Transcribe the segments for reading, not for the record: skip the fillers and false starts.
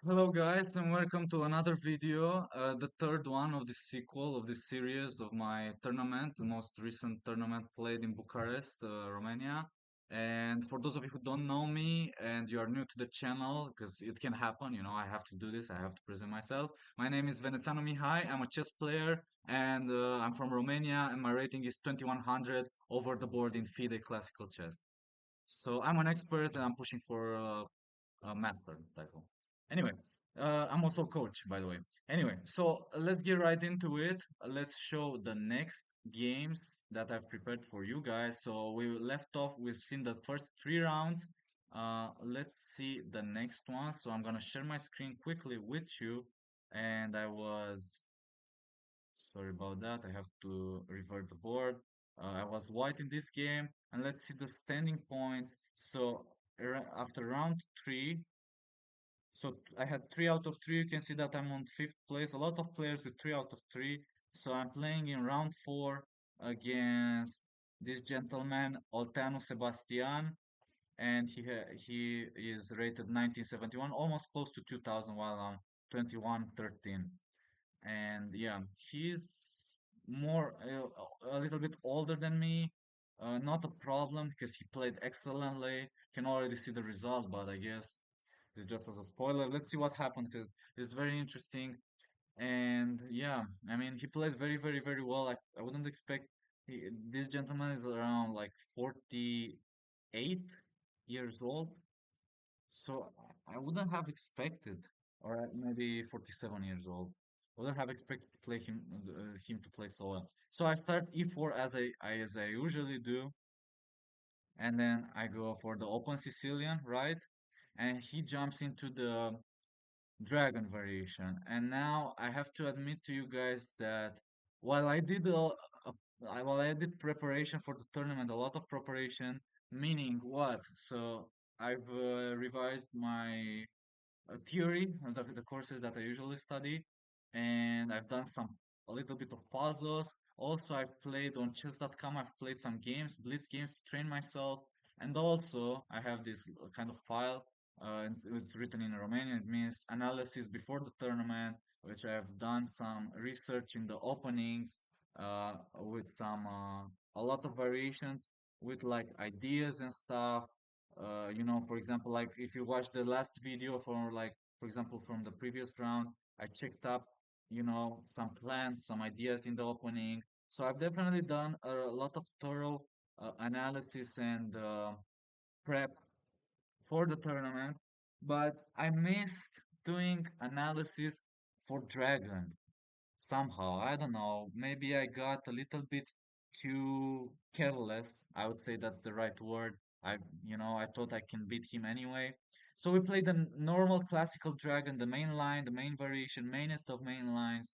Hello guys and welcome to another video, the third one of the sequel of this series of my tournament, the most recent tournament played in Bucharest, Romania. And for those of you who don't know me and you are new to the channel, because it can happen, I have to do this, I have to present myself. My name is Venețanu Mihai, I'm a chess player and I'm from Romania and my rating is 2100 over the board in FIDE classical chess. So I'm an expert and I'm pushing for master title. Anyway, I'm also a coach, by the way. Anyway, so let's get right into it. Let's show the next games that I've prepared for you guys. So we left off, we've seen the first three rounds. Let's see the next one. So I'm gonna share my screen quickly with you. And sorry about that, I have to revert the board. I was white in this game. And let's see the standing points. So after round three, I had 3 out of 3. You can see that I'm on fifth place. A lot of players with 3 out of 3. So I'm playing in round four against this gentleman, Olteanu Sebastian, and he is rated 1971, almost close to 2000, while I'm 2113. And yeah, he's more a little bit older than me. Not a problem because he played excellently. Can already see the result, but I guess it's just as a spoiler. Let's see what happened because it's very interesting. And yeah, I mean, he played very, very, very well. I wouldn't expect this gentleman is around like 48 years old. So I wouldn't have expected, or maybe 47 years old. Wouldn't have expected to play him to play so well. So I start e4 as I usually do, and then I go for the open Sicilian, right? And he jumps into the dragon variation. And now I have to admit to you guys that while I did while I did preparation for the tournament, a lot of preparation, meaning what? So I've revised my theory, the courses that I usually study, and I've done a little bit of puzzles. Also, I've played on chess.com. I've played some games, blitz games to train myself, and also I have this kind of file. It's written in Romanian. It means analysis before the tournament, which I have done some research in the openings, with a lot of variations with like ideas and stuff. For example, like if you watch the last video for example, from the previous round, I checked up, some plans, some ideas in the opening. So I've definitely done a lot of thorough analysis and prep for the tournament, but I missed doing analysis for Dragon somehow. I don't know. Maybe I got a little bit too careless. I would say that's the right word. I thought I can beat him anyway. So we played the normal classical dragon, the main line, the main variation, mainest of main lines,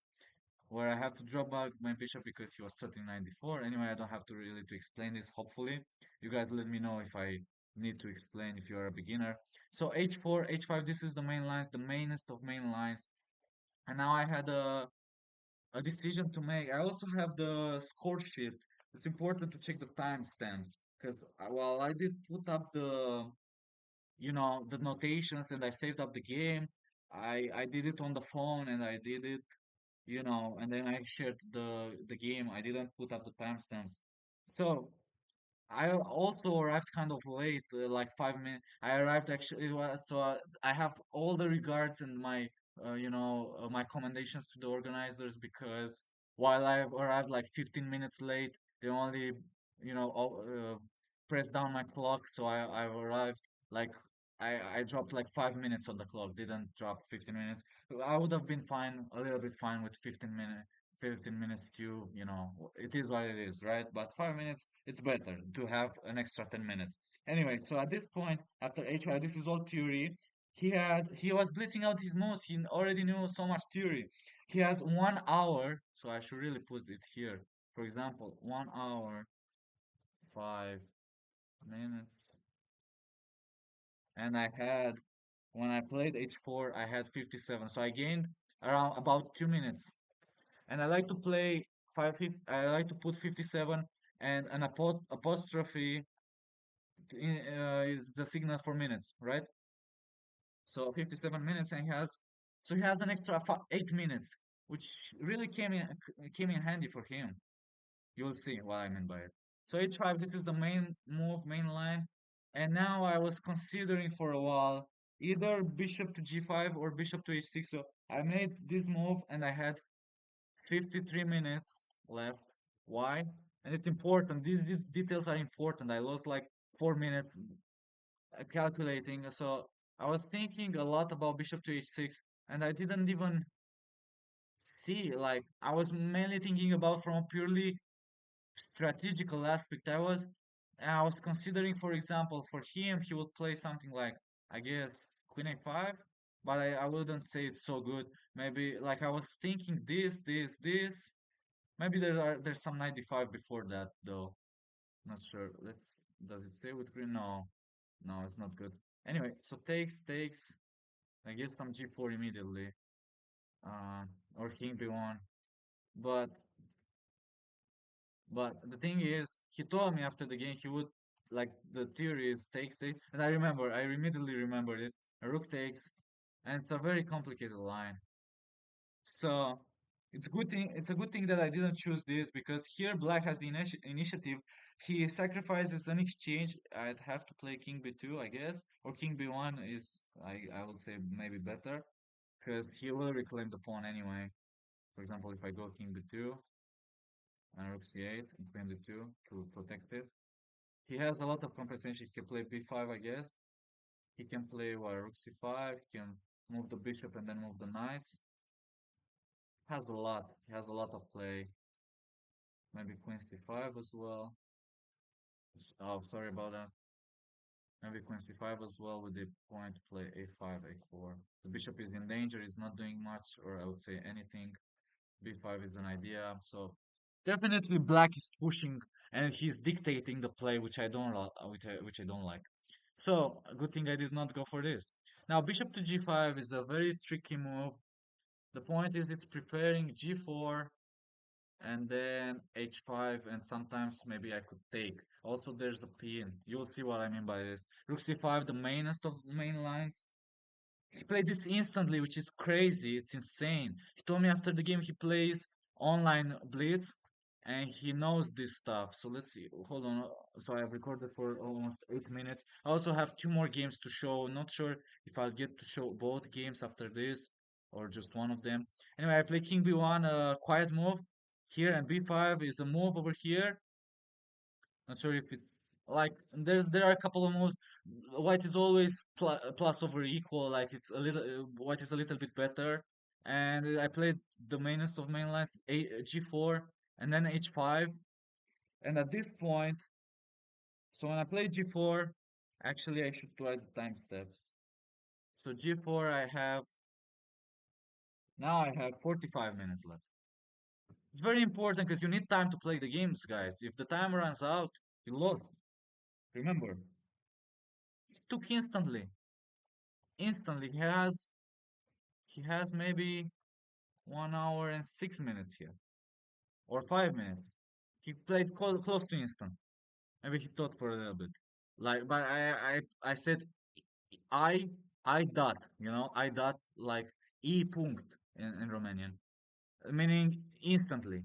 where I have to drop back my bishop because he was 1394. Anyway, I don't have to really to explain this, hopefully. You guys let me know if I need to explain if you're a beginner. So h4, h5, this is the main lines, the mainest of main lines. And now I had a decision to make. I also have the score sheet. It's important to check the timestamps because while I did put up the notations and I saved up the game, I did it on the phone and I did it, and then I shared the game. I didn't put up the timestamps. So I also arrived kind of late, like 5 minutes. I arrived actually, I have all the regards and my commendations to the organizers because while I've arrived like 15 minutes late, they only, pressed down my clock. So I've arrived like, I dropped like 5 minutes on the clock, didn't drop 15 minutes. I would have been fine, a little bit fine with 15 minutes too, it is what it is, right? But 5 minutes, it's better to have an extra 10 minutes. Anyway, so at this point, after HR, this is all theory. He was blitzing out his moves. He already knew so much theory. He has 1 hour, so I should really put it here. For example, 1 hour, 5 minutes. And when I played H4, I had 57. So I gained around about 2 minutes. And I like to play I like to put 57 and an apostrophe is the signal for minutes, right? So 57 minutes, and he has an extra 8 minutes, which really came in handy for him. You'll see what I mean by it. So h5, this is the main move, main line. And now I was considering for a while either bishop to g5 or bishop to h6. So I made this move and I had 53 minutes left. Why? And it's important. These details are important. I lost like 4 minutes calculating. So I was thinking a lot about bishop to h6, and I didn't even see, like, I was mainly thinking about from a purely strategical aspect. I was considering, for example, for him, he would play something like, I guess, Queen A5, but I wouldn't say it's so good. Maybe like I was thinking this. Maybe there's some 95 before that though. Not sure. Does it say with green? No. No, it's not good. Anyway, so takes. I guess some G4 immediately. Uh, or King B1. But But the thing is, he told me after the game he would, like, the theory is takes, and I immediately remembered it. A rook takes, and it's a very complicated line. So it's a good thing that I didn't choose this, because here black has the initiative. He sacrifices an exchange. I'd have to play king b2, I guess, or king b1 is, I would say, maybe better, because he will reclaim the pawn anyway. For example, if I go king b2 and rook c8 and queen d2 to protect it. He has a lot of compensation. He can play b5, I guess. He can play rook c5. He can move the bishop and then move the knights. Has a lot. He has a lot of play. Maybe queen c5 as well. Oh, sorry about that. Maybe queen c5 as well with the point to play a5, a4. The bishop is in danger. He's not doing much, or I would say anything. b5 is an idea. So definitely black is pushing and he's dictating the play, which I don't which I don't like. So a good thing I did not go for this. Now bishop to g5 is a very tricky move. The point is it's preparing g4 and then h5, and sometimes maybe I could take. Also there's a pin. You'll see what I mean by this. Rook c5, the mainest of main lines. He played this instantly, which is crazy. It's insane. He told me after the game he plays online Blitz and he knows this stuff. So let's see. Hold on. So I have recorded for almost 8 minutes. I also have two more games to show. Not sure if I'll get to show both games after this or just one of them. Anyway, I play King B1, a quiet move here, and B5 is a move over here. Not sure if it's like there are a couple of moves. White is always plus over equal. Like it's a little white is a little bit better. And I played the mainest of main lines, g4 and then h5. And at this point, so when I play g4, actually I should write the time steps. So g4, I have 45 minutes left. It's very important because you need time to play the games, guys. If the time runs out, you lost. Remember, it took instantly. Instantly. He has maybe 1 hour and 6 minutes here, or 5 minutes. He played close to instant. Maybe he thought for a little bit. Like, but I said I I dot, I dot like e punct in Romanian, meaning instantly,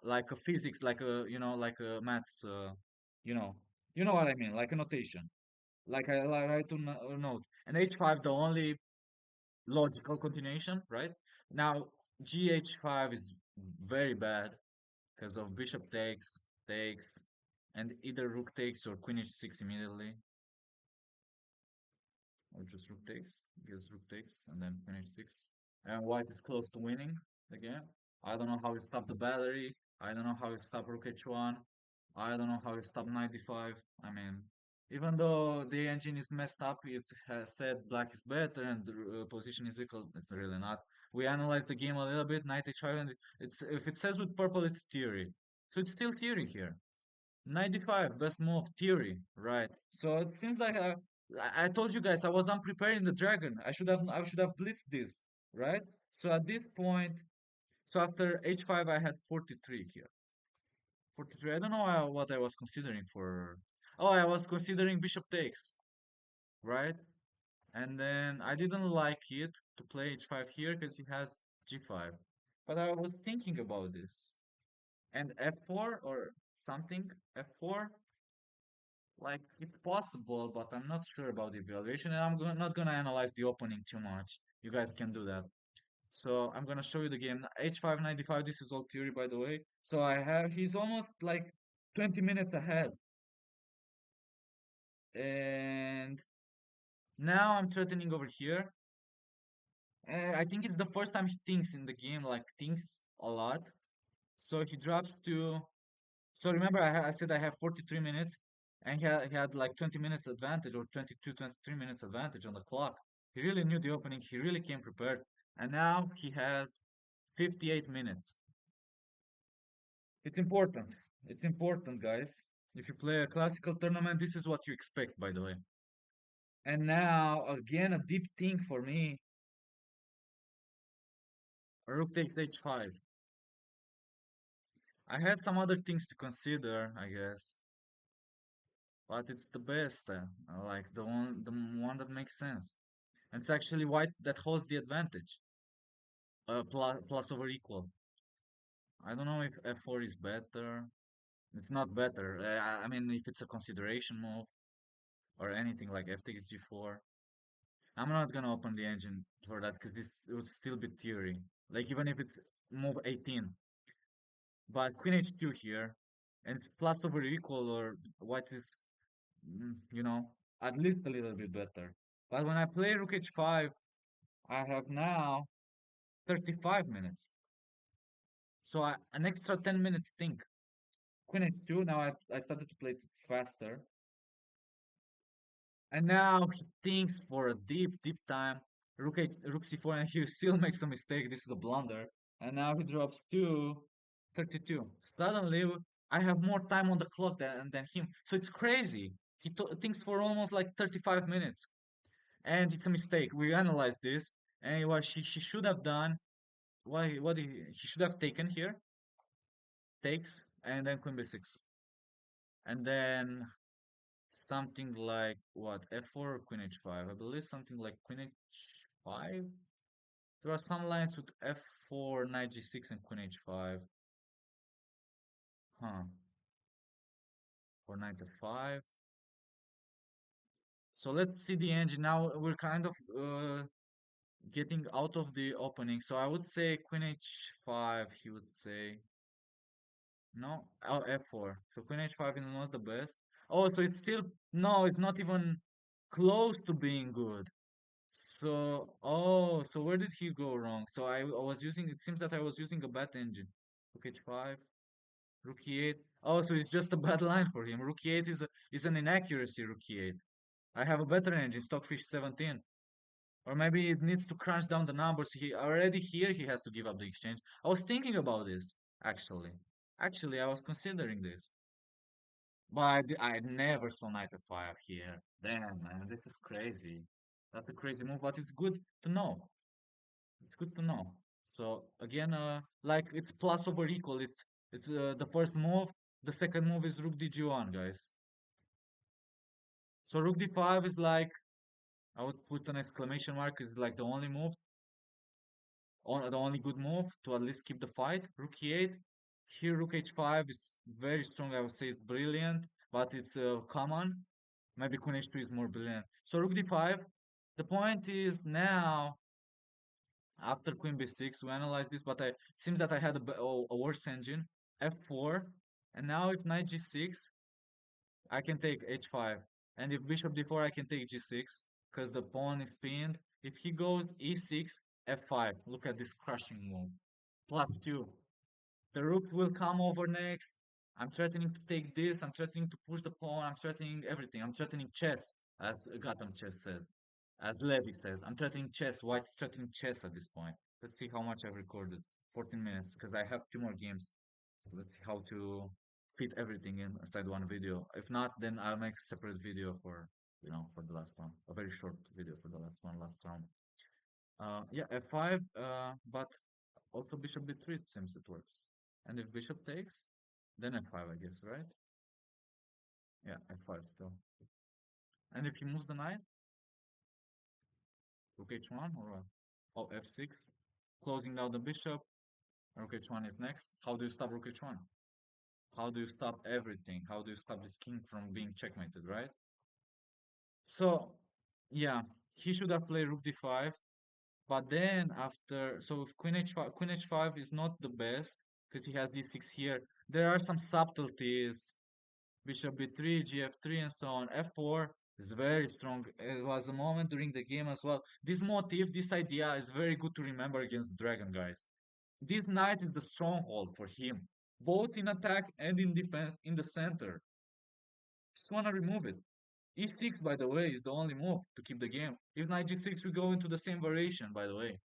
like a physics, like a like a maths, you know, you know what I mean, like a notation, like I write to a note. And h5, the only logical continuation, right? Now, GH5 is very bad because of bishop takes, and either rook takes or queen h6 immediately, or just rook takes, gives rook takes, and then queen h6. And white is close to winning again. I don't know how he stopped the battery. I don't know how he stopped rook h1. I don't know how he stopped 95. I mean, even though the engine is messed up, it has said black is better and the position is equal. It's really not. We analyzed the game a little bit, knight h5, and it's if it says with purple, it's theory. So it's still theory here. 95, best move, theory, right? So it seems like I told you guys I was unprepared in the dragon. I should have blitzed this, right? So at this point, so after h5, I had 43 here. 43. I don't know what I was considering for. Oh, I was considering bishop takes, right? And then I didn't like it to play h5 here because he has g5. But I was thinking about this. And f4 or something, f4, like it's possible, but I'm not sure about the evaluation, and not gonna analyze the opening too much. You guys can do that. So I'm gonna show you the game. H5 95. This is all theory, by the way. So he's almost like 20 minutes ahead, and now I'm threatening over here. And I think it's the first time he thinks in the game, like thinks a lot. So he drops to. So remember, I said I have 43 minutes, and he had like 20 minutes advantage or 22, 23 minutes advantage on the clock. He really knew the opening. He really came prepared, and now he has 58 minutes. It's important. It's important, guys. If you play a classical tournament, this is what you expect, by the way. And now, again, a deep thing for me. Rook takes h5. I had some other things to consider, I guess, but it's the best, like the one that makes sense. And it's actually white that holds the advantage, plus over equal. I don't know if f4 is better. It's not better. I mean, if it's a consideration move or anything like f takes g4. I'm not gonna open the engine for that because this would still be theory. Like even if it's move 18, but queen h2 here, and it's plus over equal or white is, you know, at least a little bit better. But when I play rook h5, I have now 35 minutes. So an extra 10 minutes think. Queen h2, now I started to play it faster. And now he thinks for a deep time. Rook c4, and he still makes a mistake. This is a blunder. And now he drops to 32. Suddenly, I have more time on the clock than him. So it's crazy. He thinks for almost like 35 minutes. And it's a mistake. We analyzed this. And what she should have done, what he should have taken here, takes, and then queen b6. And then something like what, f4 or queen h5? I believe something like queen h5. There are some lines with f4, knight g6, and queen h5. Huh. Or knight f5. So let's see the engine. Now we're kind of getting out of the opening. So I would say queen h5, he would say. No? Oh, f4. So queen h5 is not the best. Oh, so it's still, no, it's not even close to being good. So, oh, so where did he go wrong? So I was using, it seems that I was using a bad engine. Rook h5, rook e8. Oh, so it's just a bad line for him. Rook e8 is an inaccuracy, rook e8. I have a better engine, Stockfish 17. Or maybe it needs to crunch down the numbers. He already here, he has to give up the exchange. I was thinking about this, actually. Actually, I was considering this. But I never saw knight f5 here. Damn, man, this is crazy. That's a crazy move, but it's good to know. It's good to know. So again, like it's plus over equal. It's the first move. The second move is rook dg1, guys. So rook d5 is like, I would put an exclamation mark. Is like the only move, the only good move to at least keep the fight. Rook e8. Here rook h5 is very strong. I would say it's brilliant, but it's common. Maybe queen h2 is more brilliant. So rook d5. The point is now after queen b6 we analyze this, but it seems that I had a worse engine. F4, and now if knight g6, I can take h5, and if bishop d4, I can take g6 because the pawn is pinned. If he goes e6, f5, look at this crushing move. +2. The rook will come over next. I'm threatening to take this. I'm threatening to push the pawn. I'm threatening everything. I'm threatening chess, as Gotham Chess says. As Levy says, I'm threatening chess. White's threatening chess at this point. Let's see how much I've recorded. 14 minutes, because I have two more games. So let's see how to fit everything inside one video. If not, then I'll make a separate video for, for the last one. A very short video for the last one, last round. Yeah, f5, but also bishop d3, it seems it works. And if bishop takes, then f5, I guess, right? Yeah, f5 still. And if he moves the knight, Rook h1 or what? Oh, f6. Closing down the bishop. Rook h1 is next. How do you stop rook h1? How do you stop everything? How do you stop this king from being checkmated, right? So, yeah, he should have played rook d5. But then after, so if queen h5 is not the best because he has e6 here. There are some subtleties. Bishop b3, gf3, and so on. f4 is very strong. It was a moment during the game as well. This motif, this idea is very good to remember against the dragon, guys. This knight is the stronghold for him, both in attack and in defense in the center. Just want to remove it. e6, by the way, is the only move to keep the game. If knight g6, we go into the same variation, by the way,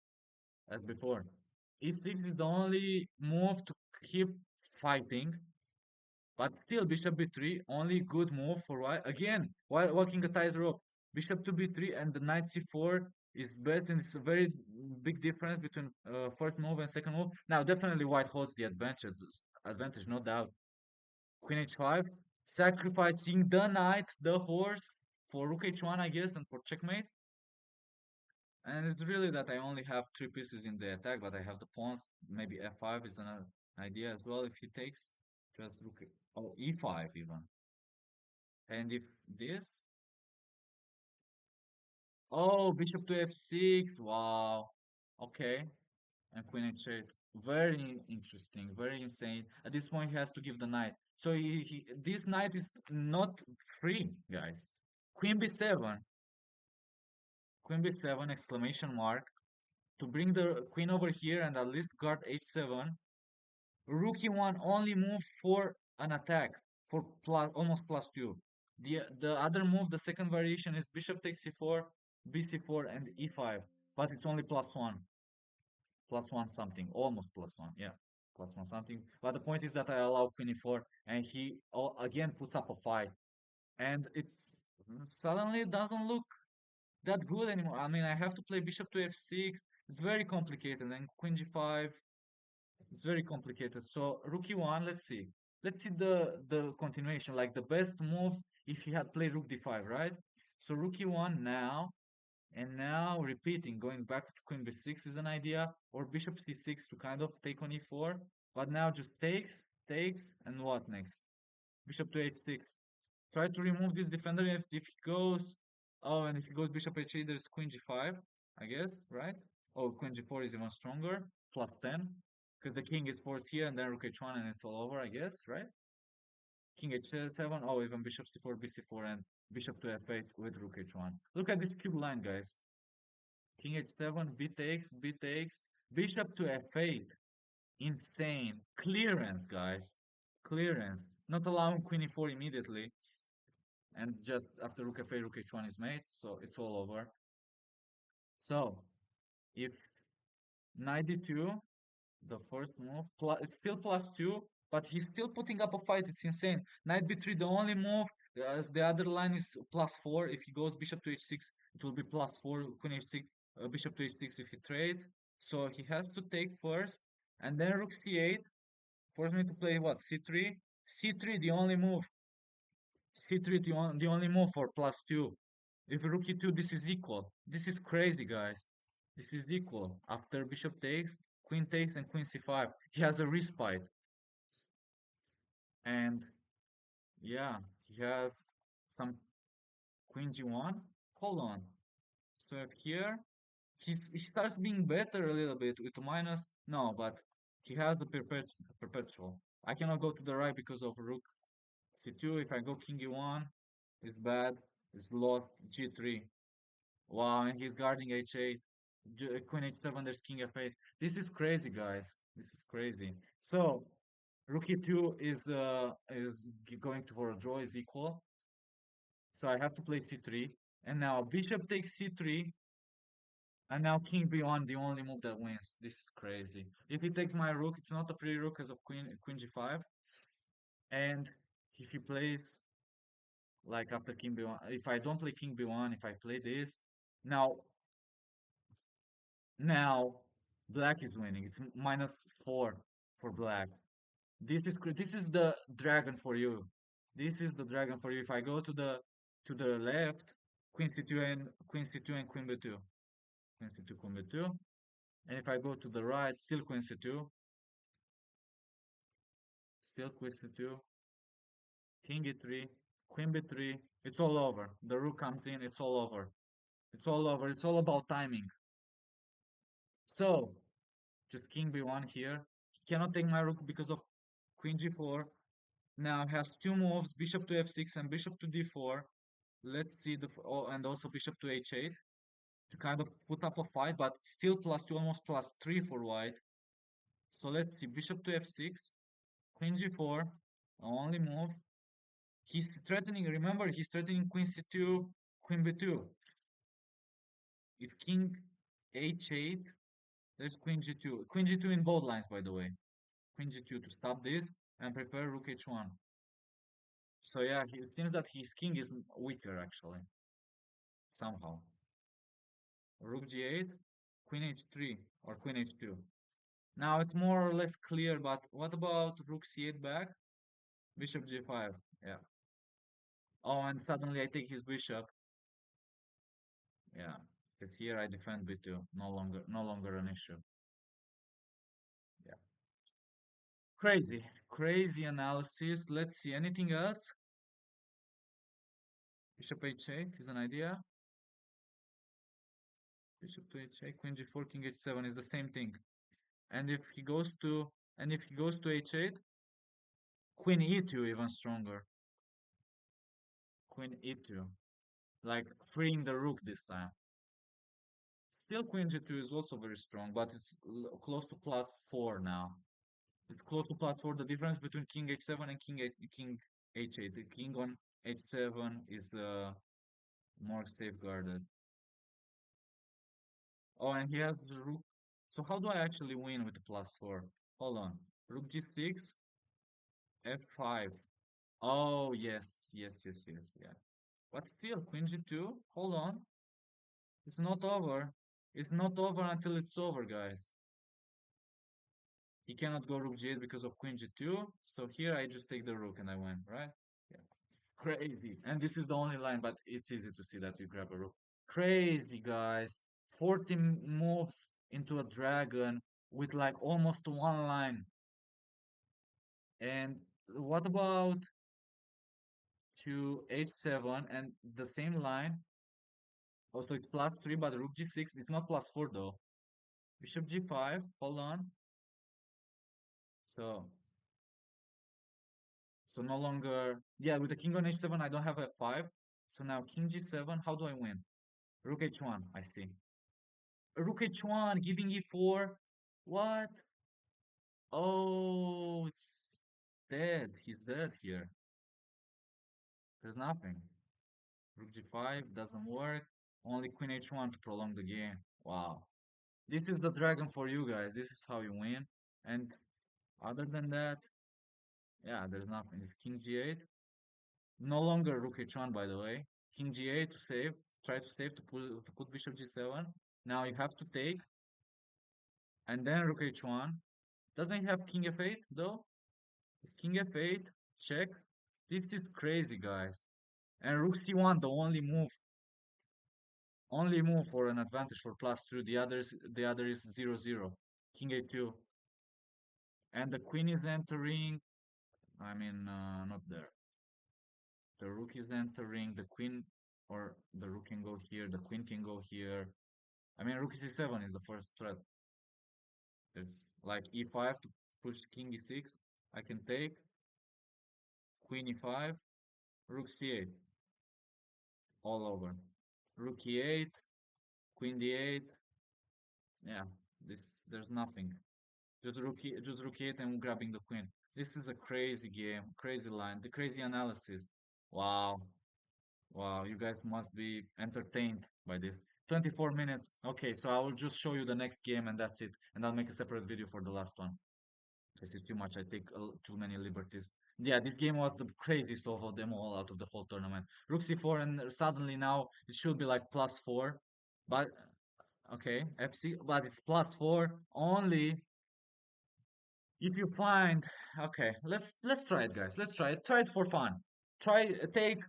as before. e6 is the only move to keep fighting, but still bishop b3, only good move for white. Again, while walking a tightrope, bishop to b3 and the knight c4 is best, and it's a very big difference between first move and second move. Now, definitely white holds the advantage, no doubt. Queen h5, sacrificing the knight, the horse, for rook h1, I guess, and for checkmate. And it's really that I only have three pieces in the attack, but I have the pawns. Maybe f5 is an idea as well if he takes. Just rook, oh, e5 even. And if this, oh, bishop to f6, wow. Okay, and queen h8. Very interesting, very insane. At this point, he has to give the knight. So this knight is not free, guys. Queen b7, queen b7, exclamation mark. To bring the queen over here and at least guard h7. Rook e1 only move for an attack, for plus, almost +2. The other move, the second variation is bishop takes c4, bc4, and e5. But it's only +1 something, almost +1, yeah, +1 something. But the point is that I allow queen e4, and he again puts up a fight, and it's suddenly it doesn't look that good anymore. I mean, I have to play bishop to f6. It's very complicated, and queen g5. It's very complicated. So rook e1, let's see. Let's see the continuation, like the best moves if he had played rook d5, right? So rook e1 now, and now repeating, going back to queen b6 is an idea, or bishop c6 to kind of take on e4. But now just takes, and what next? Bishop to h6. Try to remove this defender if he goes. Oh, and if he goes bishop h8, there's queen g5, I guess, right? Oh, queen g4 is even stronger, +10, because the king is forced here, and then rook h1, and it's all over, I guess, right? King h7. Oh, even bishop c4, bc4, and bishop to f8 with rook h1. Look at this cube line, guys. King h7, b takes, bishop to f8. Insane clearance, guys. Clearance. Not allowing queen e4 immediately. And just after rook f8, rook h1 is made, so it's all over. So if knight d2, the first move, it's still +2, but he's still putting up a fight. It's insane. Knight b3, the only move, as the other line is +4. If he goes bishop to h6, it will be +4. Queen h6, bishop to h6 if he trades. So he has to take first, and then rook c8. Force me to play what? c3. c3, the only move. c3, the only move for +2. If rook e2, this is equal. This is crazy, guys. This is equal. After bishop takes, and queen c5. He has a respite. And yeah, he has some queen g1. Hold on. So if here, he starts being better a little bit with minus. No, but he has a perpetual. I cannot go to the right because of rook c2. If I go king e1, it's bad. It's lost. g3. Wow, and he's guarding h8. Queen h7, there's king f8. This is crazy, guys. This is crazy. So, rook e2 is going to for a draw, is equal. So I have to play c3. And now bishop takes c3. And now king b1, the only move that wins. This is crazy. If he takes my rook, it's not a free rook because of queen g5. And if he plays like after king b1, if I don't play king b1, if I play this, now Now, black is winning. It's -4 for black. This is the dragon for you. This is the dragon for you. If I go to the left, queen c2 and queen b2. Queen c2, queen b2. And if I go to the right, still queen c2, still queen c2, king e3, queen b3. It's all over. The rook comes in, it's all over. It's all over. It's all about timing. So, just king b1 here. He cannot take my rook because of queen g4. Now has two moves, bishop to f6 and bishop to d4. Let's see oh, and also bishop to h8 to kind of put up a fight, but still +2, almost +3 for white. So let's see, bishop to f6, queen g4, only move. He's threatening, remember, he's threatening queen c2, queen b2. If king h8, there's queen g2. Queen g2 in both lines, by the way. Queen g2 to stop this and prepare rook h1. So yeah, it seems that his king is weaker, actually, somehow. Rook g8, queen h3, or queen h2. Now it's more or less clear, but what about rook c8 back? Bishop g5, yeah. Oh, and suddenly I take his bishop. Yeah, because here I defend b2, no longer an issue. Yeah. Crazy, crazy analysis. Let's see, anything else? Bishop h8 is an idea. Bishop to h8, queen g4, king h7 is the same thing. And if he goes to h8, queen e2 even stronger. Queen e2, like freeing the rook this time. Still queen g2 is also very strong, but it's close to +4 now. It's close to +4. The difference between king h7 and king h8. The king on h7 is more safeguarded. Oh, and he has the rook. So how do I actually win with the +4? Hold on. Rook g6, f5. Oh, yes, yes, yes, yes, yeah. But still, queen g2. Hold on. It's not over. It's not over until it's over, guys. He cannot go rook g8 because of queen g2. So here I just take the rook and I win, right? Yeah. Crazy. And this is the only line, but it's easy to see that you grab a rook. Crazy, guys. 40 moves into a dragon with like almost one line. And what about to h7 and the same line? Also, it's +3, but rook g6. It's not +4 though. Bishop g5. Hold on. So no longer, yeah, with the king on h7, I don't have f5. So now king g7, how do I win? Rook h1, I see. Rook h1, giving e4. What? Oh, it's dead. He's dead here. There's nothing. Rook g5 doesn't work. Only queen h1 to prolong the game. Wow. This is the dragon for you guys. This is how you win. And other than that, yeah, there's nothing. If king g8, no longer rook h1, by the way. King g8 to save. Try to save to put bishop g7. Now you have to take. And then rook h1. Doesn't he have king f8 though? If king f8, check. This is crazy, guys. And rook c1, the only move for an advantage for +2. The other is 0-0. King a2. And the queen is entering. I mean, not there. The rook is entering. The queen, or the rook can go here. The queen can go here. I mean, rook c7 is the first threat. It's like e5 to push king e6. I can take queen e5, rook c8, all over. Rook e8, queen d8. Yeah, there's nothing. Just rook e8 and grabbing the queen. This is a crazy game, crazy line, the crazy analysis. Wow, wow, you guys must be entertained by this. 24 minutes. Okay, so I will just show you the next game and that's it. And I'll make a separate video for the last one. This is too much. I take too many liberties. Yeah, this game was the craziest of them all out of the whole tournament. Rook c4 and suddenly now it should be like +4. But okay, FC, but it's +4 only if you find. Okay, let's try it, guys. Let's try it. Try it for fun. Try take.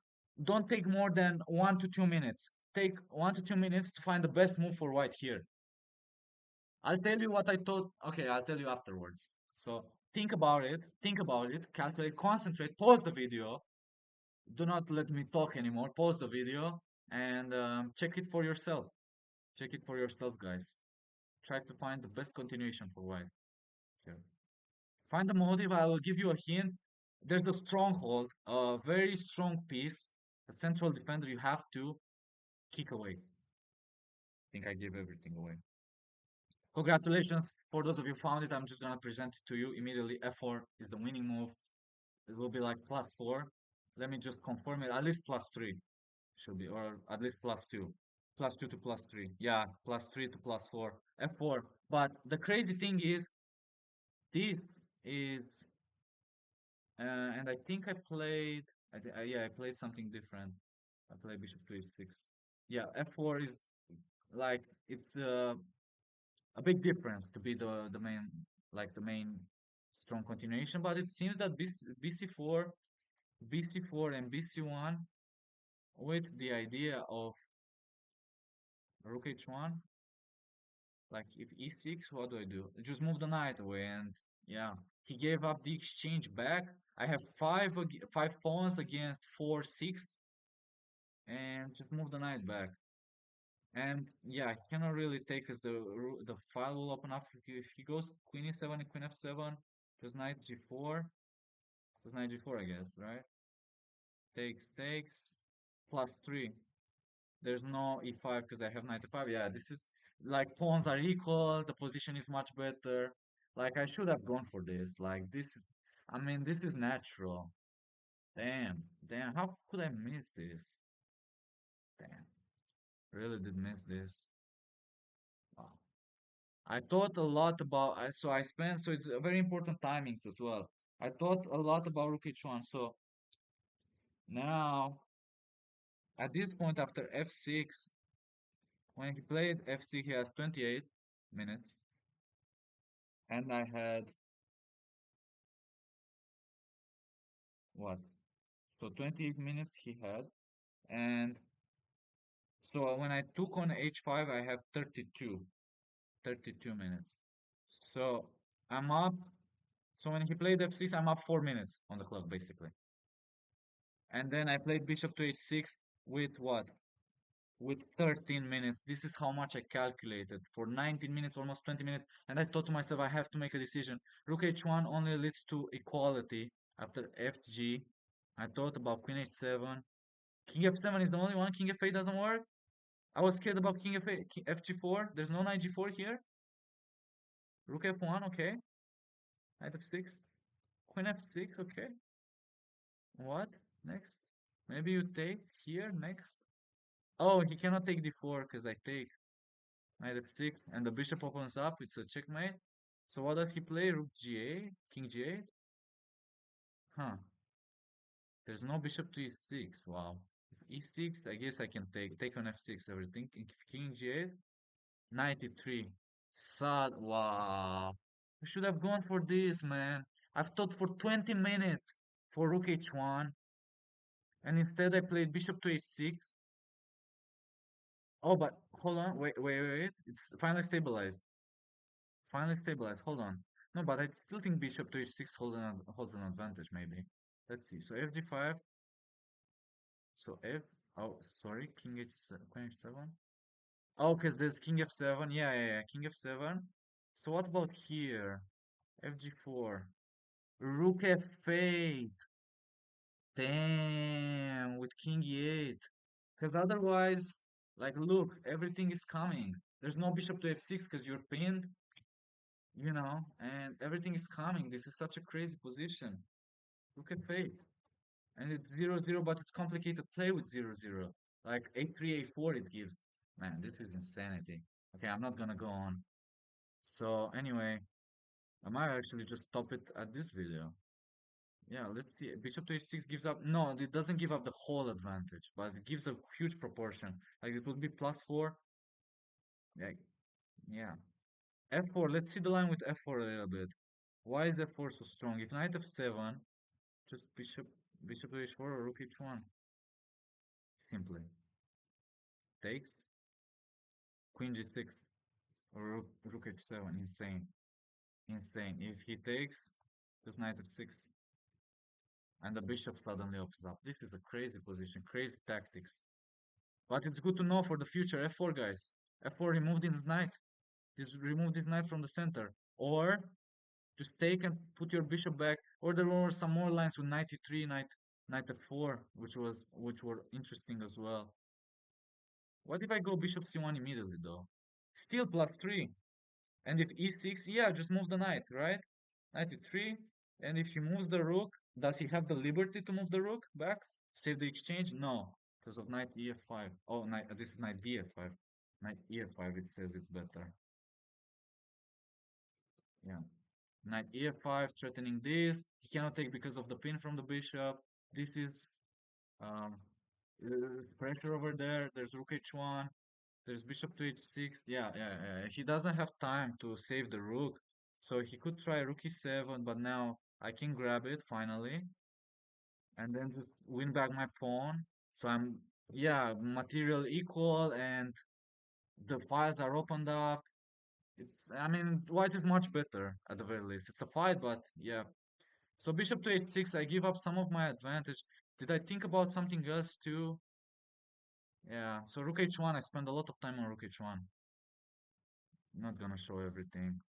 Don't take more than 1 to 2 minutes. take 1 to 2 minutes to find the best move for white here. I'll tell you what I thought. Okay, I'll tell you afterwards. So think about it, calculate, concentrate, pause the video. Do not let me talk anymore. Pause the video and check it for yourself. Check it for yourself, guys. Try to find the best continuation for white here. Find the motive. I will give you a hint. There's a stronghold, a very strong piece, a central defender you have to kick away. I think I gave everything away. Congratulations. For those of you who found it, I'm just gonna present it to you immediately. F4 is the winning move. It will be like +4. Let me just confirm it. At least +3 should be, or at least +2. +2 to +3. Yeah, +3 to +4. F4. But the crazy thing is, this is, and I think I played, yeah, I played something different. I played bishop to h6. Yeah, F4 is like, it's a big difference to be the main, like the main strong continuation, but it seems that BC4, BC4 and BC1 with the idea of rook h1, like if e6, what do I do? Just move the knight away, and yeah, he gave up the exchange back. I have five pawns against 4, 6, and just move the knight back. And yeah, he cannot really take, because the file will open up if he goes queen e7 and queen f7, just knight g4, just knight g4, I guess, right? Takes, +3. There's no e5 because I have knight e5. Yeah, this is like pawns are equal, the position is much better. Like I should have gone for this. Like this, I mean, this is natural. Damn, how could I miss this? Damn, really did miss this. Wow. I thought a lot about, so I spent, so it's a very important timings as well. I thought a lot about rook h1. So now, at this point, after f6, when he played f6, he has 28 minutes, and I had what? So 28 minutes he had, and so when I took on h5, I have 32 minutes. So I'm up. So when he played f6, I'm up 4 minutes on the clock, basically. And then I played bishop to h6 with what? With 13 minutes. This is how much I calculated for 19 minutes, almost 20 minutes. And I thought to myself, I have to make a decision. Rook h1 only leads to equality after fg. I thought about queen h7. King f7 is the only one. King f8 doesn't work. I was scared about king f8, fg4. There's no knight g4 here. Rook f1, okay. Knight f6. Queen f6, okay. What? Next? Maybe you take here next. Oh, he cannot take d4 because I take. Knight f6, and the bishop opens up. It's a checkmate. So what does he play? Rook g8, king g8. Huh? There's no bishop to e6. Wow. If e6, I guess I can take on f6. Everything. If king g8, knight e3. Sad. Wow. I should have gone for this, man. I've thought for 20 minutes for rook h1, and instead I played bishop to h6. Oh, but hold on. Wait. It's finally stabilized. Finally stabilized. Hold on. No, but I still think bishop to h6 holds an advantage, maybe. Let's see. So fg5. So f. Oh, sorry. King queen h7. Oh, because there's king f7. Yeah. King f7. So what about here? fg4. Rook f8. Damn, with king e8. Because otherwise, like, look, everything is coming. There's no bishop to f6 because you're pinned. And everything is coming. This is such a crazy position. Look at fate. And it's 0-0, but it's complicated play with 0-0. Like a3, a4 it gives. Man, this is insanity. Okay, I'm not gonna go on. So anyway, I might actually just stop it at this video. Yeah, let's see. Bishop to h6 gives up. No, it doesn't give up the whole advantage, but it gives a huge proportion. Like it would be +4. Yeah, yeah. f4. Let's see the line with f4 a little bit. Why is f4 so strong? If knight f7, just bishop to h4 or rook h1. Simply. takes, queen g6, or rook h7. Insane. Insane. If he takes, just knight f6, and the bishop suddenly opens up. This is a crazy position, crazy tactics. But it's good to know for the future. F4, guys. F4, remove this knight. Remove this knight from the center. Or just take and put your bishop back. Or there were some more lines with knight e3, knight f4, which were interesting as well. What if I go bishop c1 immediately though? Still +3. And if e6, yeah, just move the knight, right? Knight e3. And if he moves the rook, does he have the liberty to move the rook back? Save the exchange? No, because of knight ef5. Oh, this is knight bf5. Knight ef5, it says it's better. Yeah. Knight ef5, threatening this. He cannot take because of the pin from the bishop. This is um, pressure over there. There's rook h1. There's bishop to h6. Yeah. He doesn't have time to save the rook. So he could try rook e7, but now I can grab it finally. And then just win back my pawn. So yeah, material equal and the files are opened up. I mean, white is much better at the very least. It's a fight, but yeah. So bishop to h6, I give up some of my advantage. Did I think about something else too? Yeah, so rook h1, I spend a lot of time on rook h1. Not gonna show everything.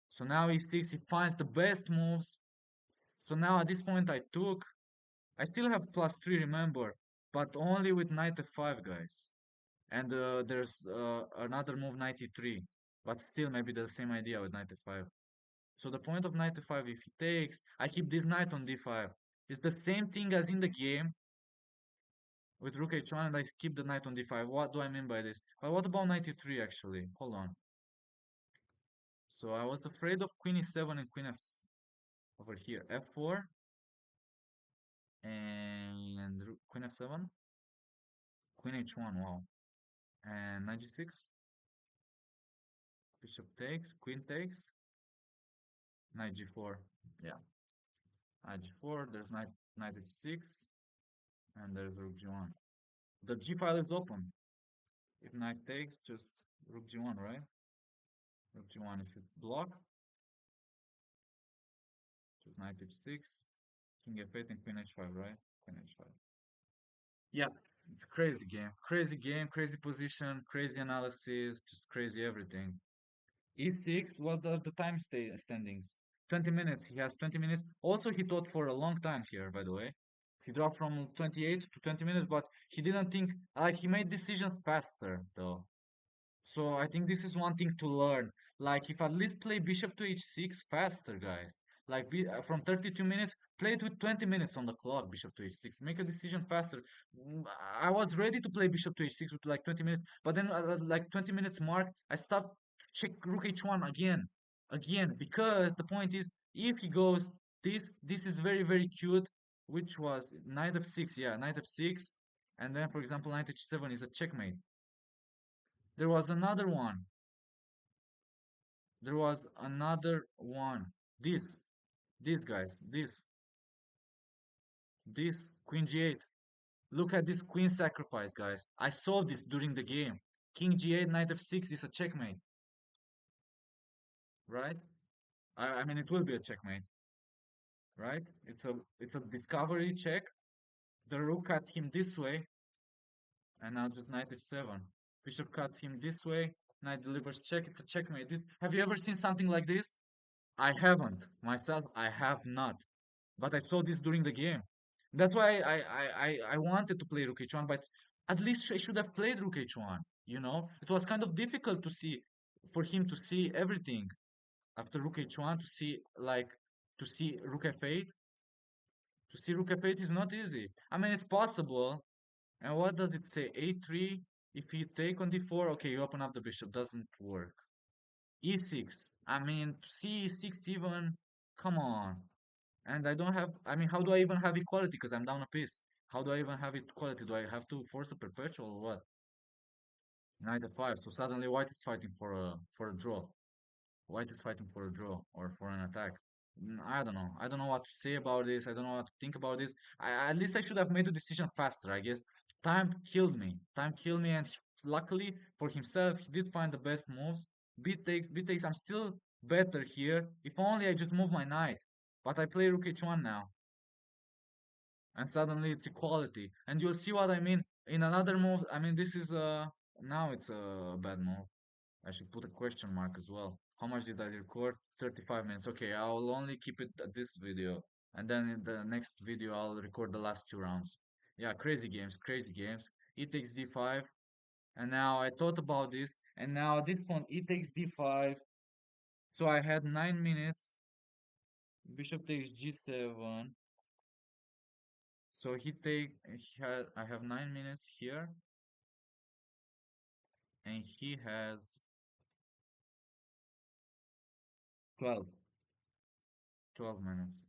So now e6, he finds the best moves. So now at this point I still have +3, remember, but only with knight f5, guys. And there's another move, knight e3, but still maybe the same idea with knight f5. So the point of knight f5, if he takes, I keep this knight on d5. It's the same thing as in the game with rook h1, and I keep the knight on d5. What do I mean by this? But what about knight e3 actually? Hold on. So I was afraid of queen e7 and queen f over here, f4 and queen f7, queen h1. Wow, and knight g6, bishop takes, queen takes, knight g4. Yeah, knight g4. There's knight h6, and there's rook g1. The g file is open. If knight takes, just rook g1, right? Rook g1. If it block, just knight h6, king f8, and queen h5, right? Queen h5. Yeah, it's crazy game, crazy position, crazy analysis, just crazy everything. E6, what are the time standings? 20 minutes. He has 20 minutes. Also, he thought for a long time here, by the way. He dropped from 28 to 20 minutes, but he didn't think, like, he made decisions faster, though. So I think this is one thing to learn. Like, if at least play bishop to h6 faster, guys. Like, from 32 minutes, play it with 20 minutes on the clock, bishop to h6. Make a decision faster. I was ready to play bishop to h6 with like 20 minutes, but then like 20 minutes mark, I stopped to check rook h1 again, because the point is, if he goes this is very, very cute, which was knight f6, yeah, knight f6, and then, for example, knight h7 is a checkmate. There was another one. There was another one. This, guys, this, queen g8. Look at this queen sacrifice, guys. I saw this during the game. King g8, knight f6 is a checkmate, right? I mean, it will be a checkmate, right? It's a discovery check. The rook cuts him this way, and now just knight h7. Bishop cuts him this way. Knight delivers check. It's a checkmate. Have you ever seen something like this? I haven't myself. I have not. But I saw this during the game. That's why I wanted to play Rook H1, but at least I should have played Rook H1. It was kind of difficult for him to see everything after Rook H1 to see Rook F8. To see Rook F8 is not easy. I mean, it's possible. And what does it say? A3. If you take on D4, okay, you open up the bishop. Doesn't work. E6. I mean, to see E6 even. Come on. And I don't have, I mean, how do I even have equality? Because I'm down a piece. How do I even have equality? Do I have to force a perpetual or what? Knight f5. So suddenly white is fighting for a draw. White is fighting for a draw or for an attack. I don't know. I don't know what to say about this. I don't know what to think about this. At least I should have made the decision faster, I guess. Time killed me. Time killed me, and luckily for himself, he did find the best moves. B takes. I'm still better here. If only I just move my knight. But I play rook h1 now, and suddenly it's equality. And you'll see what I mean in another move. I mean, this is now it's a bad move. I should put a question mark as well. How much did I record? 35 minutes. Okay, I'll only keep it at this video. And then in the next video, I'll record the last two rounds. Yeah, crazy games, crazy games. E takes d5. And now I thought about this. And now this one, e takes d5. So I had 9 minutes. Bishop takes g7. So I have 9 minutes here. And he has 12, 12 minutes.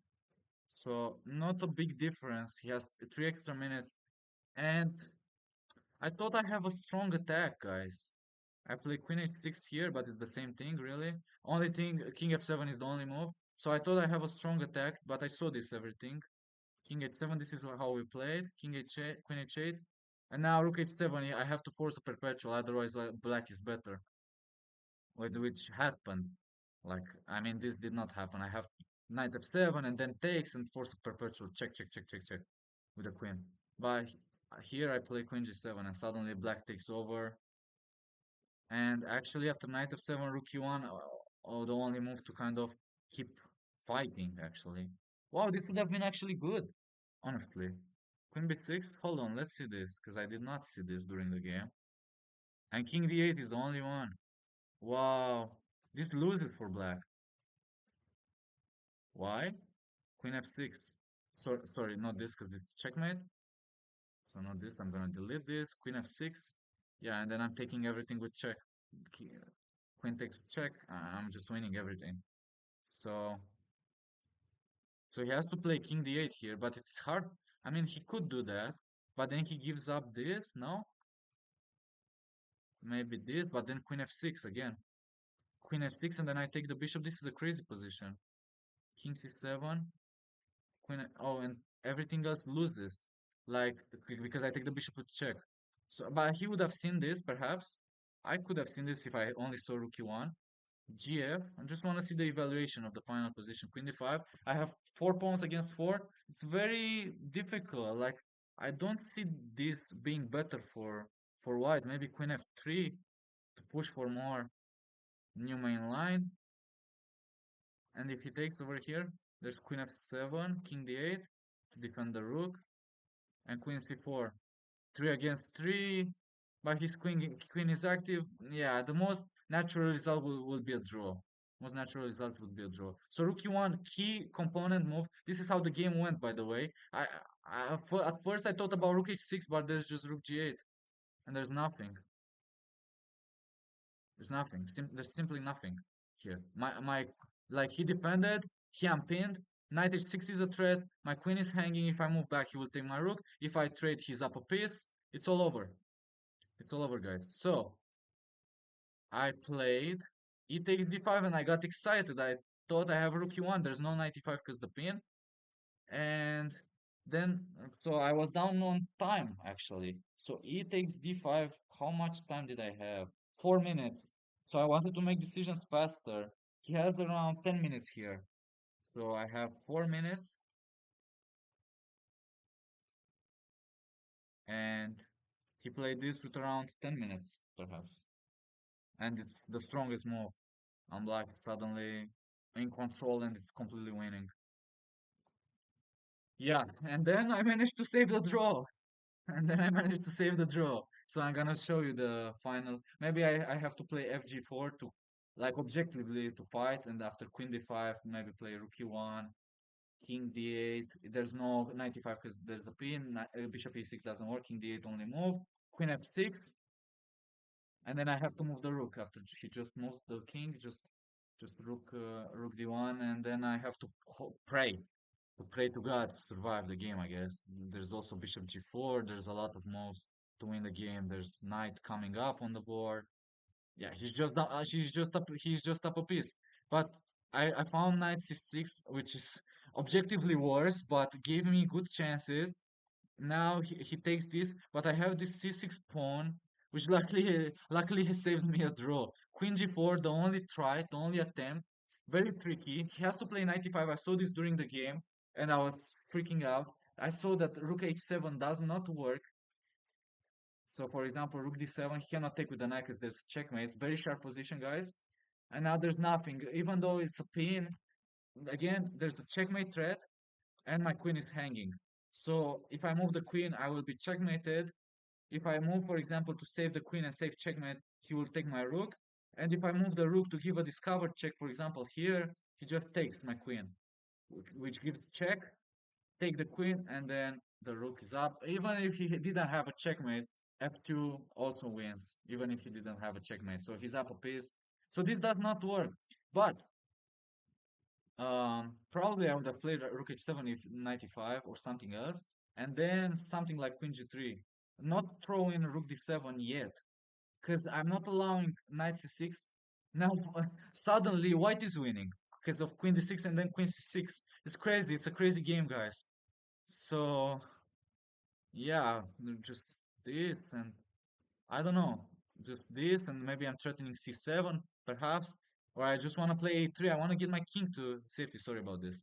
So not a big difference. He has 3 extra minutes. And I thought I have a strong attack, guys. I play queen h6 here, but it's the same thing, really. Only thing, king f7 is the only move. So I thought I have a strong attack, but I saw this everything. King h7, this is how we played. King h8, queen h8. And now rook h7, I have to force a perpetual, otherwise black is better. Which happened. Like, I mean, this did not happen. I have knight f7 and then takes and force a perpetual. Check, check, check, check, check with the queen. But here I play queen g7 and suddenly black takes over. And actually after knight f7, rook e1, the only move to kind of keep fighting, actually. Wow, this would have been actually good, honestly. Queen b6, hold on, let's see this, because I did not see this during the game. And king d8 is the only one. Wow, this loses for black. Why? Queen f6. Sorry, not this, because it's checkmate. So not this, I'm gonna delete this. Queen f6. Yeah, and then I'm taking everything with check. Queen takes check. I'm just winning everything. So, so he has to play king d8 here, but it's hard. I mean, he could do that, but then he gives up this. No, maybe this, but then queen f6 again. Queen f6, and then I take the bishop. This is a crazy position. King c7. Queen. Oh, and everything else loses. Like because I take the bishop with check. So, but he would have seen this perhaps. I could have seen this if I only saw rook e1. GF. I just want to see the evaluation of the final position. Queen d5. I have 4 pawns against 4. It's very difficult. Like I don't see this being better for white. Maybe queen f3 to push for more new main line. And if he takes over here, there's queen f7, king d8 to defend the rook, and queen c4. 3 against 3, but his queen is active. Yeah, the most natural result will be a draw. Most natural result would be a draw. So rook e1, key component move. This is how the game went, by the way. At first I thought about rook h6, but there's just rook g8, and there's nothing. There's nothing. There's simply nothing here. My like he defended, he unpinned. Knight h6 is a threat. My queen is hanging. If I move back, he will take my rook. If I trade, he's up a piece. It's all over. It's all over, guys. So I played e takes d5 and I got excited. I thought I have rook e1. There's no knight e5 because the pin. And then, so I was down on time actually. So e takes d5. How much time did I have? 4 minutes. So I wanted to make decisions faster. He has around 10 minutes here. So I have 4 minutes and he played this with around 10 minutes perhaps. And it's the strongest move. I'm like suddenly in control and it's completely winning. Yeah, and then I managed to save the draw. And then I managed to save the draw. So I'm gonna show you the final. Maybe I have to play fg4 to like objectively to fight, and after queen d5, maybe play rook e1, king d8. There's no knight e5 because there's a pin. Bishop e6 doesn't work. King d8 only move. Queen f6, and then I have to move the rook after he just moves the king. Just rook d1, and then I have to pray to God to survive the game, I guess. There's also bishop g4. There's a lot of moves to win the game. There's knight coming up on the board. Yeah, he's just up a piece. But I found knight c6, which is objectively worse, but gave me good chances. Now he takes this, but I have this c6 pawn. which luckily he saved me a draw. Queen g4, the only try, the only attempt, very tricky. He has to play knight e5. I saw this during the game, and I was freaking out. I saw that rook h7 does not work. So, for example, rook d7, he cannot take with the knight because there's checkmate. It's very sharp position, guys. And now there's nothing. Even though it's a pin, again, there's a checkmate threat, and my queen is hanging. So if I move the queen, I will be checkmated. If I move, for example, to save the queen and save checkmate, he will take my rook. And if I move the rook to give a discovered check, for example, here, he just takes my queen, which gives check, take the queen, and then the rook is up. Even if he didn't have a checkmate, f2 also wins, even if he didn't have a checkmate. So he's up a piece. So this does not work. But probably I would have played rook h7 if knight e5 or something else, and then something like queen g3. Not throw in rook d7 yet, because I'm not allowing knight c6. Now suddenly white is winning because of queen d6 and then queen c6. It's crazy. It's a crazy game, guys. So yeah, just this and I don't know, just this and maybe I'm threatening c7 perhaps, or I just want to play a3. I want to get my king to safety. Sorry about this.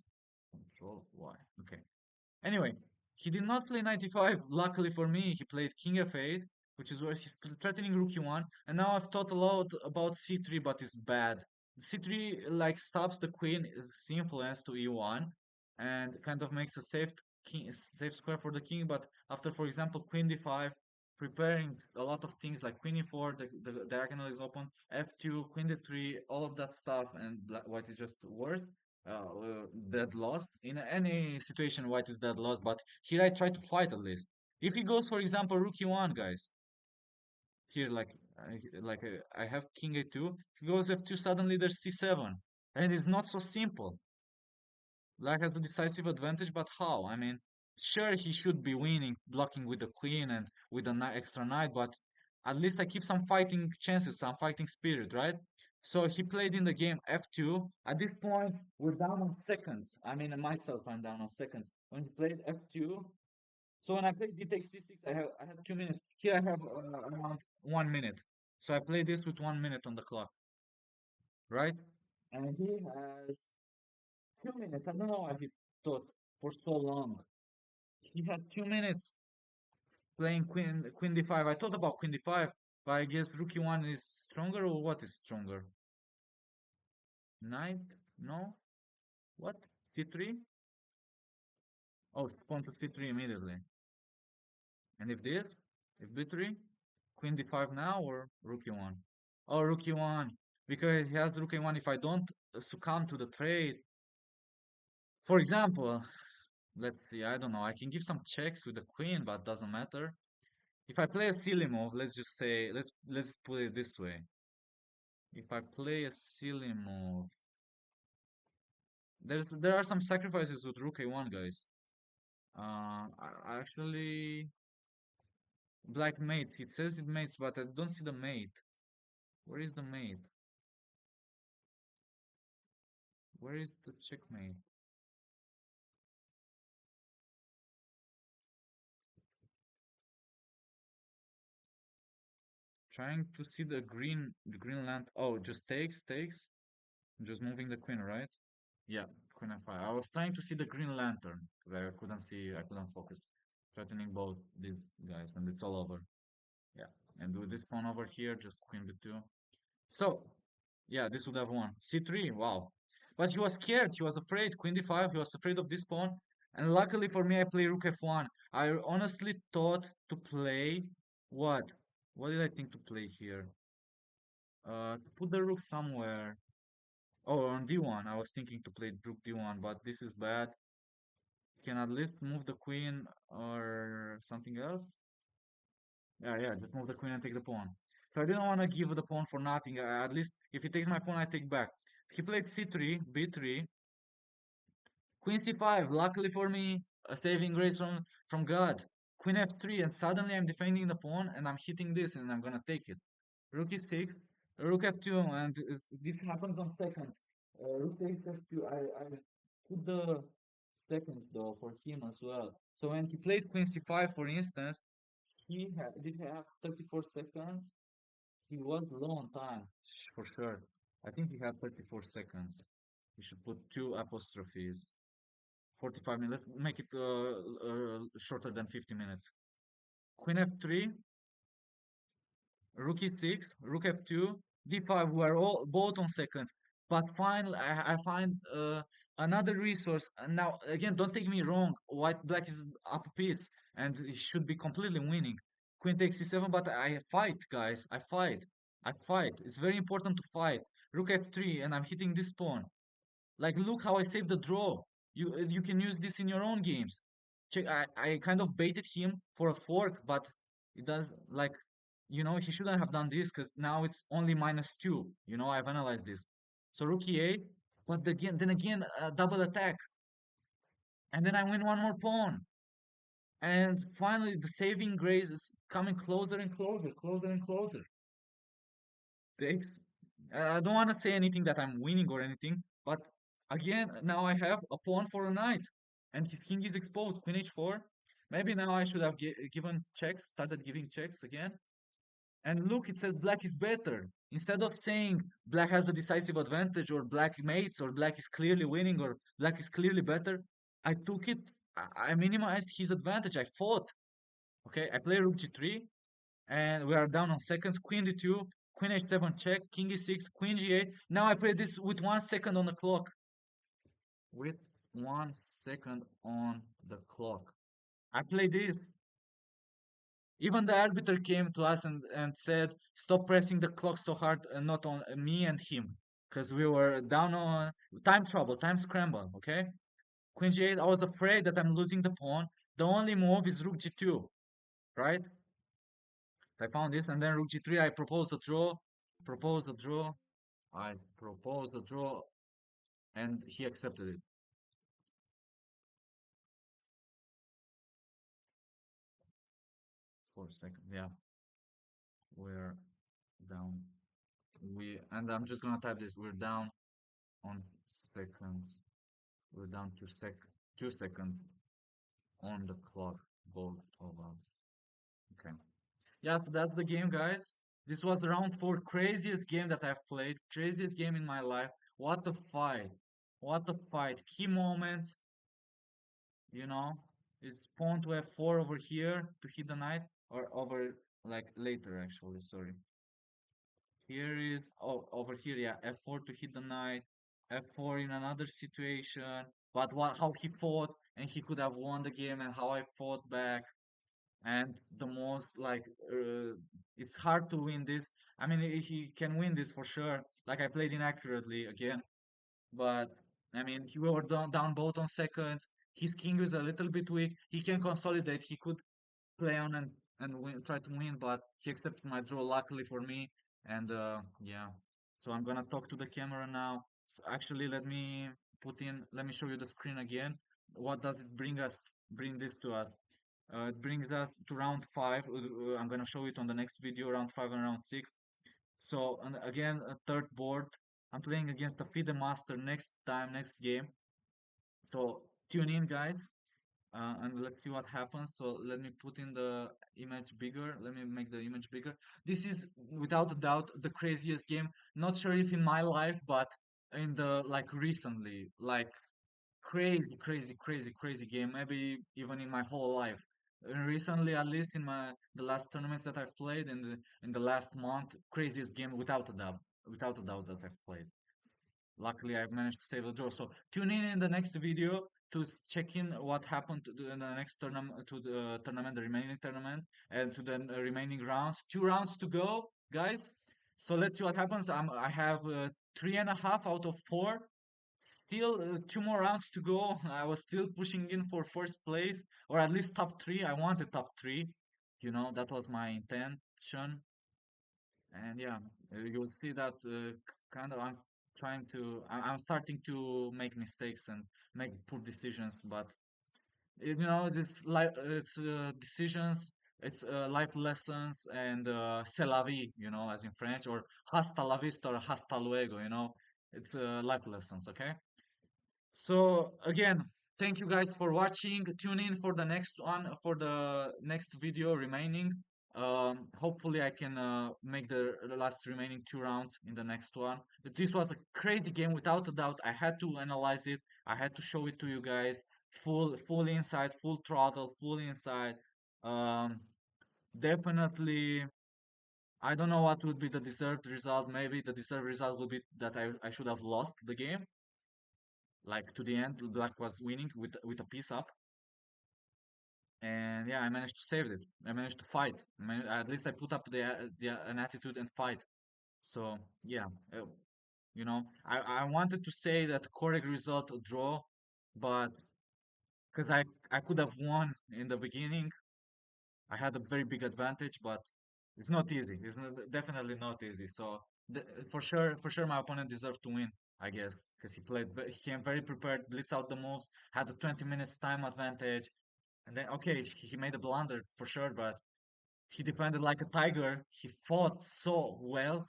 Control Y. Okay. Anyway, he did not play knight e5. Luckily for me, he played king f8, which is where he's threatening rook e1. And now I've thought a lot about c3, but it's bad. C3 like stops the queen's influence to e1 and kind of makes a safe square for the king. But after, for example, queen d5, preparing a lot of things like queen e4, the diagonal is open, f2, queen d3, all of that stuff, and white is just worse. Dead lost. In any situation, white is dead lost, but here I try to fight at least. If he goes, for example, rook e1, guys, here I have king a2, he goes f2, suddenly there's c7, and it's not so simple. Black has a decisive advantage, but how? I mean, sure, he should be winning, blocking with the queen and with an extra knight, but at least I keep some fighting chances, some fighting spirit, right? So he played in the game f2. At this point, we're down on seconds. I mean, myself, I'm down on seconds. When he played f2, so when I played d takes c6, I had 2 minutes. Here I have around 1 minute. So I played this with 1 minute on the clock, right? And he has 2 minutes. I don't know why he thought for so long. He had 2 minutes playing queen d5. I thought about queen d5, but I guess rook e1 is stronger, or what is stronger? Knight? No? What? c3? Oh, pawn to c3 immediately. And if this? If b3? Queen d5 now or rook e1? Oh, rook e1. Because he has rook e1. If I don't succumb to the trade, for example, let's see, I don't know. I can give some checks with the queen, but doesn't matter. If I play a silly move, let's just say, let's put it this way. If I play a silly move, there are some sacrifices with rook a1, guys. Actually, black mates. It says it mates, but I don't see the mate. Where is the mate? Where is the checkmate? Trying to see the green land. Oh, just takes. Just moving the queen, right? Yeah, queen f5. I was trying to see the green lantern because I couldn't focus. Threatening both these guys, and it's all over. Yeah, and with this pawn over here, just queen b2. So, yeah, this would have won. c3, wow. But he was scared, he was afraid. Queen d5, he was afraid of this pawn. And luckily for me, I play rook f1. I honestly thought to play what? What did I think to play here? To put the rook somewhere. Oh, on d1. I was thinking to play rook d1, but this is bad. Can at least move the queen or something else. Yeah, just move the queen and take the pawn. So I didn't want to give the pawn for nothing. At least if he takes my pawn, I take back. He played c3, b3, queen c5. Luckily for me, a saving grace from God. Queen f3, and suddenly I'm defending the pawn, and I'm hitting this, and I'm gonna take it. Rook e6, rook f2, and this happens on seconds. Rook takes f2. I put the seconds though for him as well. So when he played queen c5, for instance. Did he have 34 seconds? He was low on time, for sure. I think he had 34 seconds. We should put two apostrophes. 45 minutes. Let's make it shorter than 50 minutes. Queen f3, rook e6, rook f2, d5. We're all both on seconds. But finally, I find another resource. And now, again, don't take me wrong. White black is up a piece, and he should be completely winning. Queen takes c7, but I fight, guys. I fight. I fight. It's very important to fight. Rook f3, and I'm hitting this pawn. Like, look how I saved the draw. You can use this in your own games. Check, I kind of baited him for a fork, but it does like, he shouldn't have done this because now it's only -2. I've analyzed this. So rook e8, but then again, double attack, and then I win one more pawn, and finally the saving grace is coming closer and closer, closer and closer. Takes. I don't want to say anything that I'm winning or anything, but again, now I have a pawn for a knight, and his king is exposed. Queen h4. Maybe now I should have given checks, started giving checks again. And look, it says black is better. Instead of saying black has a decisive advantage, or black mates, or black is clearly winning, or black is clearly better, I took it. I minimized his advantage. I fought. Okay, I play rook g3, and we are down on seconds. Queen d2, queen h7 check, king e6, queen g8. Now I play this with 1 second on the clock. With 1 second on the clock. I play this. Even the arbiter came to us and said, stop pressing the clock so hard, not on me and him. Because we were down on time trouble, time scramble, okay? Queen g8, I was afraid that I'm losing the pawn. The only move is rook g2, right? I found this, and then rook g3, I proposed a draw, proposed a draw, I proposed a draw, and he accepted it. 4 seconds, yeah, we're down. And I'm just gonna type this. We're down on seconds. We're down to 2 seconds on the clock, both of us. Okay. Yeah, so that's the game, guys. This was round 4, craziest game that I've played, craziest game in my life. What a fight! What a fight! Key moments, you know. It's pawn to f4 over here to hit the knight, or over like later actually. Sorry. Here is over here, yeah, f4 to hit the knight, f4 in another situation. But how he fought, and he could have won the game, and how I fought back, and the most like it's hard to win this. I mean, he can win this for sure. Like I played inaccurately again, but I mean, we were down both on seconds. His king is a little bit weak. He can consolidate. He could play on and win, try to win, but he accepted my draw luckily for me. And yeah, so I'm gonna talk to the camera now. So actually, let me show you the screen again. What does it bring this to us? It brings us to round 5. I'm gonna show it on the next video, round 5 and round 6. So, and again, a third board. I'm playing against the FIDE master next time, next game. So tune in, guys, and let's see what happens. So let me put in the image bigger. Let me make the image bigger. This is without a doubt the craziest game. Not sure if in my life, but in the like recently, like crazy, crazy, crazy, crazy game. Maybe even in my whole life. Recently, at least in the last tournaments that I've played in the last month, craziest game without a doubt that I've played. Luckily, I've managed to save the draw. So tune in the next video to check in what happened in the next tournament, to the tournament, the remaining tournament, and to the remaining rounds. 2 rounds to go, guys. So let's see what happens. I have 3.5 out of 4. Still 2 more rounds to go. I was still pushing in for first place, or at least top 3. I wanted top 3. That was my intention. And yeah, you'll see that kind of I'm starting to make mistakes and make poor decisions, but this life, it's decisions, it's life lessons, and c'est la vie, as in French, or hasta la vista or hasta luego, it's life lessons, okay? So again, thank you guys for watching. Tune in for the next one, for the next video remaining. Hopefully I can make the last remaining two rounds in the next one. But this was a crazy game without a doubt. I had to analyze it. I had to show it to you guys. Full insight, full throttle, full insight. Um, Definitely. I don't know what would be the deserved result. Maybe the deserved result would be that I should have lost the game. Like to the end, Black was winning with a piece up. And yeah, I managed to save it. I managed to fight. At least I put up an attitude and fight. So yeah, I wanted to say that correct result a draw, but because I could have won in the beginning, I had a very big advantage, but it's not easy. It's not, definitely not easy. So for sure, my opponent deserved to win, I guess, because he came very prepared, blitz out the moves, had a 20 minutes time advantage, and then okay, he made a blunder for sure, but he defended like a tiger. He fought so well.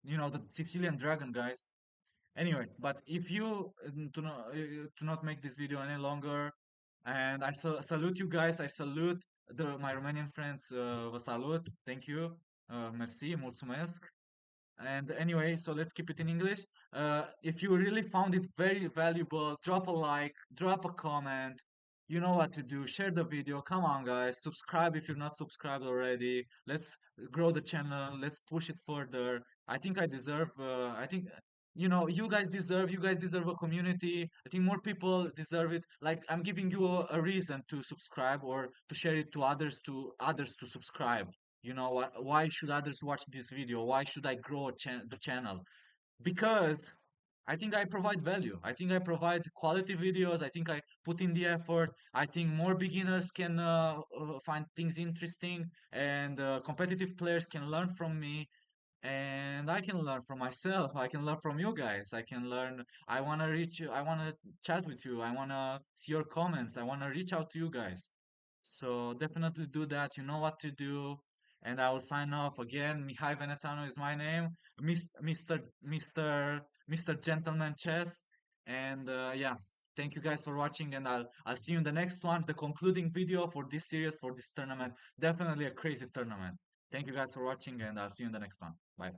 The Sicilian Dragon, guys. Anyway, but if you to not make this video any longer, and I salute you guys. I salute my Romanian friends. Vă salut. Thank you. Merci. Mulțumesc. And anyway, so let's keep it in English. If you really found it very valuable, drop a like, drop a comment. You know what to do. Share the video. Come on, guys. Subscribe if you're not subscribed already. Let's grow the channel. Let's push it further. I think I deserve. I think you guys deserve. You guys deserve a community. I think more people deserve it. Like I'm giving you a reason to subscribe or to share it to others to subscribe. Why should others watch this video? Why should I grow the channel? Because I think I provide value. I think I provide quality videos. I think I put in the effort. I think more beginners can find things interesting, and competitive players can learn from me, and I can learn from myself. I can learn from you guys. I can learn. I want to reach you. I want to chat with you. I want to see your comments. I want to reach out to you guys. So definitely do that. You know what to do. And I will sign off again. Mihai Venețanu is my name. Mr. Gentleman Chess. And yeah, thank you guys for watching. And I'll see you in the next one, the concluding video for this series, for this tournament. Definitely a crazy tournament. Thank you guys for watching, and I'll see you in the next one. Bye.